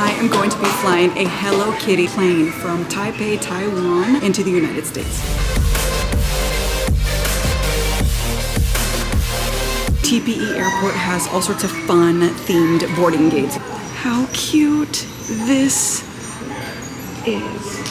I am going to be flying a Hello Kitty plane from Taipei, Taiwan into the United States. TPE Airport has all sorts of fun themed boarding gates. How cute this is.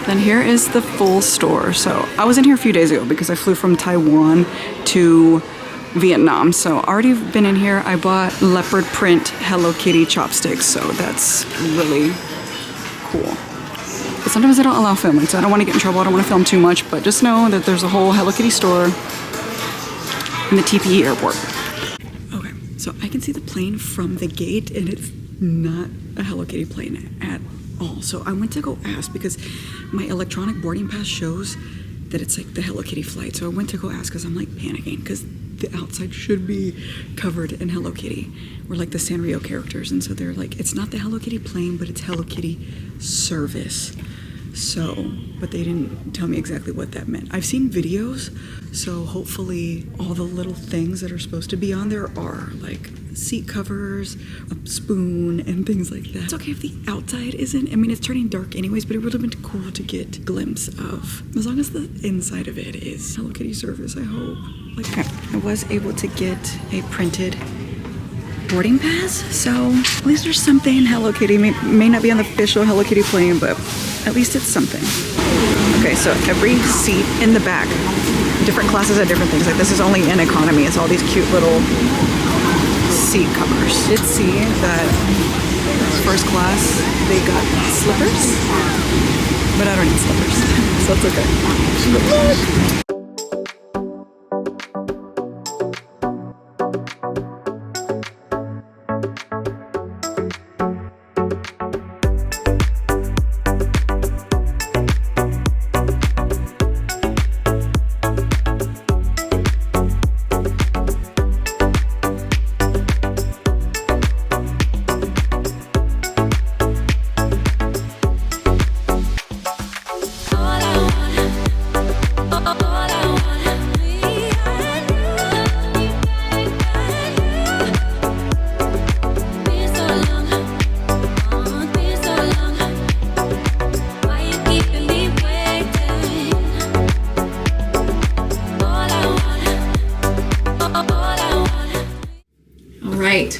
And here is the full store. So I was in here a few days ago because I flew from Taiwan to Vietnam. So already been in here. I bought leopard print Hello Kitty chopsticks. So that's really cool. But sometimes they don't allow filming, so I don't want to get in trouble. I don't want to film too much, but just know that there's a whole Hello Kitty store in the TPE airport. Okay, so I can see the plane from the gate and it's not a Hello Kitty plane at all. So I went to go ask because my electronic boarding pass shows that it's like the Hello Kitty flight. So I went to go ask because I'm like panicking because the outside should be covered in Hello Kitty. We're like the Sanrio characters. And so they're like, it's not the Hello Kitty plane, but it's Hello Kitty service. So, but they didn't tell me exactly what that meant. I've seen videos, so hopefully all the little things that are supposed to be on there are like seat covers, a spoon, and things like that. It's okay if the outside isn't. I mean, it's turning dark anyways, but it would have been cool to get a glimpse of, as long as the inside of it is Hello Kitty service, I hope. Like, okay, I was able to get a printed boarding pass, so at least there's something Hello Kitty. May not be on the official Hello Kitty plane, but at least it's something. Okay, so every seat in the back, different classes have different things. Like this is only in economy. It's all these cute little seat covers. I did see that first class, they got slippers, but I don't need slippers, so it's okay.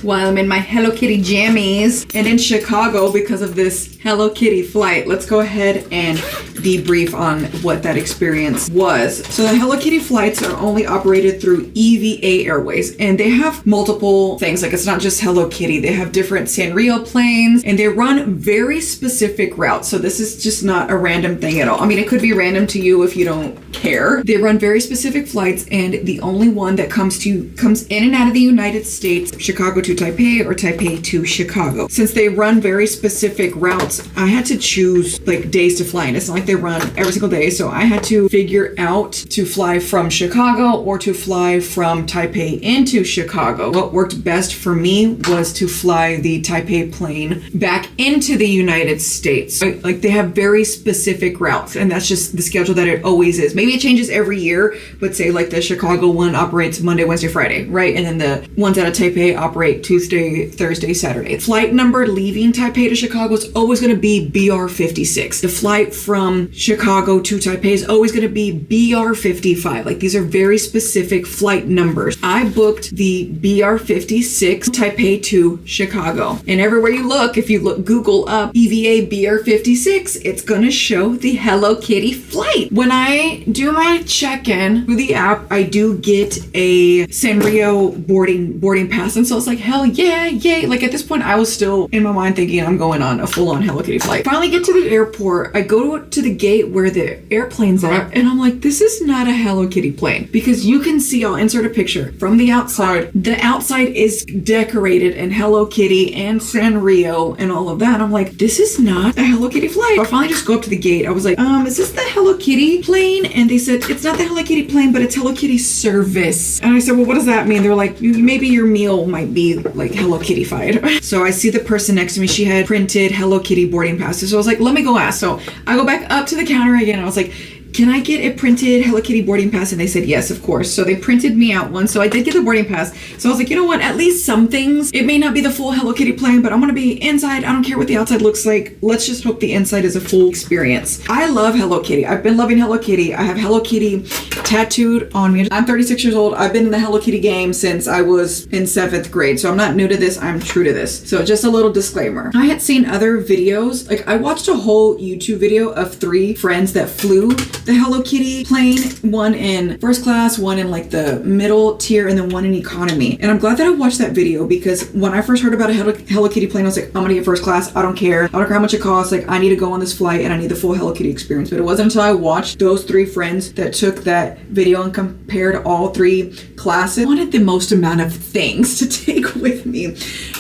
While I'm in my Hello Kitty jammies and in Chicago because of this Hello Kitty flight, let's go ahead and debrief on what that experience was. So the Hello Kitty flights are only operated through EVA Airways, and they have multiple things. Like it's not just Hello Kitty. They have different Sanrio planes, and they run very specific routes. So this is just not a random thing at all. I mean, it could be random to you if you don't care. They run very specific flights, and the only one that comes in and out of the United States, Chicago to Taipei or Taipei to Chicago. Since they run very specific routes, I had to choose like days to fly in. It's not like they run every single day, so I had to figure out to fly from Chicago or to fly from Taipei into Chicago. What worked best for me was to fly the Taipei plane back into the United States. Like they have very specific routes, and that's just the schedule that it always is. Maybe it changes every year, but say like the Chicago one operates Monday, Wednesday, Friday, right? And then the ones out of Taipei operate Tuesday, Thursday, Saturday. Flight number leaving Taipei to Chicago is always going to be BR56. The flight from Chicago to Taipei is always going to be BR55. Like these are very specific flight numbers. I booked the BR56 Taipei to Chicago, and everywhere you look, if you Google up EVA BR56, it's going to show the Hello Kitty flight. When I do my check-in through the app, I do get a Sanrio boarding pass, and so it's like, hell yeah, yay. Like at this point, I was still in my mind thinking I'm going on a full-on Hello Hello Kitty flight. Finally get to the airport. I go to the gate where the airplane's at, and I'm like, this is not a Hello Kitty plane, because you can see, I'll insert a picture from the outside. The outside is decorated in Hello Kitty and Sanrio and all of that. I'm like, this is not a Hello Kitty flight. I finally just go up to the gate. I was like, is this the Hello Kitty plane? And they said, it's not the Hello Kitty plane, but it's Hello Kitty service. And I said, well, what does that mean? They're like, maybe your meal might be like Hello Kitty-fied. So I see the person next to me. She had printed Hello Kitty boarding passes. So I was like, let me go ask. So I go back up to the counter again. I was like, can I get a printed Hello Kitty boarding pass? And they said, yes, of course. So they printed me out one. So I did get the boarding pass. So I was like, you know what? At least some things, it may not be the full Hello Kitty plane, but I'm going to be inside. I don't care what the outside looks like. Let's just hope the inside is a full experience. I love Hello Kitty. I've been loving Hello Kitty. I have Hello Kitty tattooed on me. I'm 36 years old. I've been in the Hello Kitty game since I was in 7th grade. So I'm not new to this. I'm true to this. So just a little disclaimer. I had seen other videos. Like I watched a whole YouTube video of 3 friends that flew the Hello Kitty plane, one in first class, one in like the middle tier, and then one in economy. And I'm glad that I watched that video, because when I first heard about a Hello Kitty plane, I was like, I'm gonna get first class. I don't care. I don't care how much it costs. Like I need to go on this flight and I need the full Hello Kitty experience. But it wasn't until I watched those 3 friends that took that video and compared all 3 classes. I wanted the most amount of things to take with me.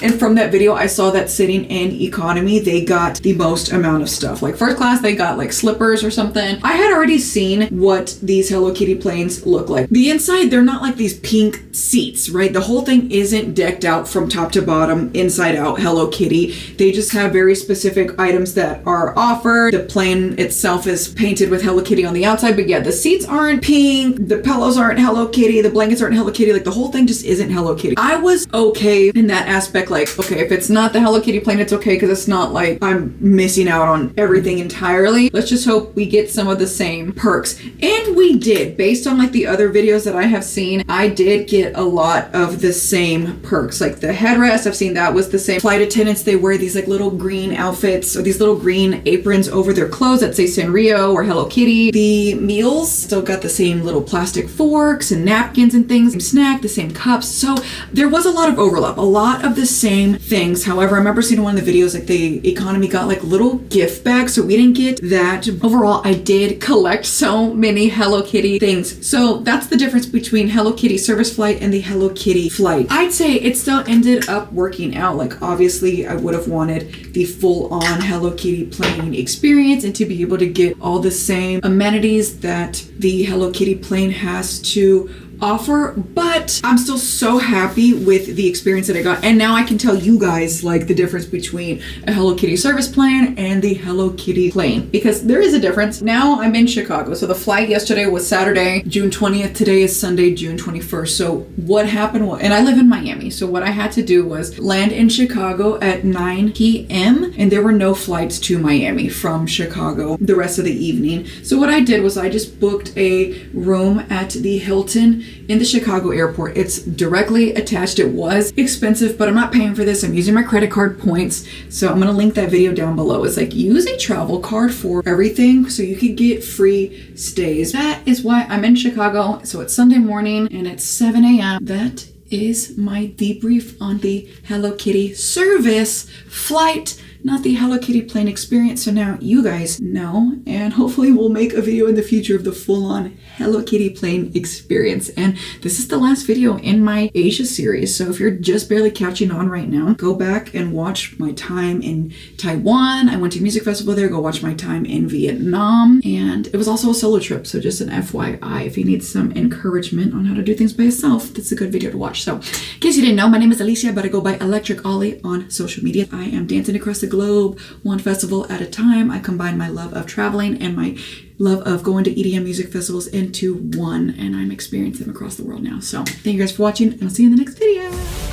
And from that video, I saw that sitting in economy, they got the most amount of stuff. Like first class, they got like slippers or something. I had already seen what these Hello Kitty planes look like. The inside, they're not like these pink seats, right? The whole thing isn't decked out from top to bottom, inside out Hello Kitty. They just have very specific items that are offered. The plane itself is painted with Hello Kitty on the outside, but yeah, the seats aren't pink, the pillows aren't Hello Kitty, the blankets aren't Hello Kitty, like the whole thing just isn't Hello Kitty. I was okay in that aspect, like, okay, if it's not the Hello Kitty plane, it's okay, because it's not like I'm missing out on everything entirely. Let's just hope we get some of the same perks. And we did. Based on like the other videos that I have seen, I did get a lot of the same perks. Like the headrest, I've seen that was the same. Flight attendants, they wear these like little green outfits or these little green aprons over their clothes that say Sanrio or Hello Kitty. The meals still got the same little plastic forks and napkins and things, same snack, the same cups. So there was a lot of overlap, a lot of the same things. However, I remember seeing one of the videos, like the economy got like little gift bags, so we didn't get that. Overall, I did collect so many Hello Kitty things. So that's the difference between Hello Kitty service flight and the Hello Kitty flight. I'd say it still ended up working out. Like obviously I would have wanted the full-on Hello Kitty plane experience and to be able to get all the same amenities that the Hello Kitty plane has to offer, but I'm still so happy with the experience that I got. And now I can tell you guys like the difference between a Hello Kitty service plane and the Hello Kitty plane, because there is a difference. Now I'm in Chicago. So the flight yesterday was Saturday, June 20th. Today is Sunday, June 21st. So what happened was, and I live in Miami, so what I had to do was land in Chicago at 9 p.m. and there were no flights to Miami from Chicago the rest of the evening. So what I did was I just booked a room at the Hilton in the Chicago airport. It's directly attached. It was expensive, but I'm not paying for this. I'm using my credit card points. So I'm going to link that video down below. It's like use a travel card for everything so you could get free stays. That is why I'm in Chicago. So it's Sunday morning and it's 7 a.m. That is my debrief on the Hello Kitty service flight, not the Hello Kitty plane experience. So now you guys know, and hopefully we'll make a video in the future of the full-on Hello Kitty plane experience. And this is the last video in my Asia series. So if you're just barely catching on right now, go back and watch my time in Taiwan. I went to a music festival there. Go watch my time in Vietnam. And it was also a solo trip. So just an FYI, if you need some encouragement on how to do things by yourself, that's a good video to watch. So in case you didn't know, my name is Alicia, but I go by Electric Ollie on social media. I am dancing across the globe, one festival at a time. I combine my love of traveling and my love of going to EDM music festivals into one, and I'm experiencing them across the world now. So thank you guys for watching, and I'll see you in the next video.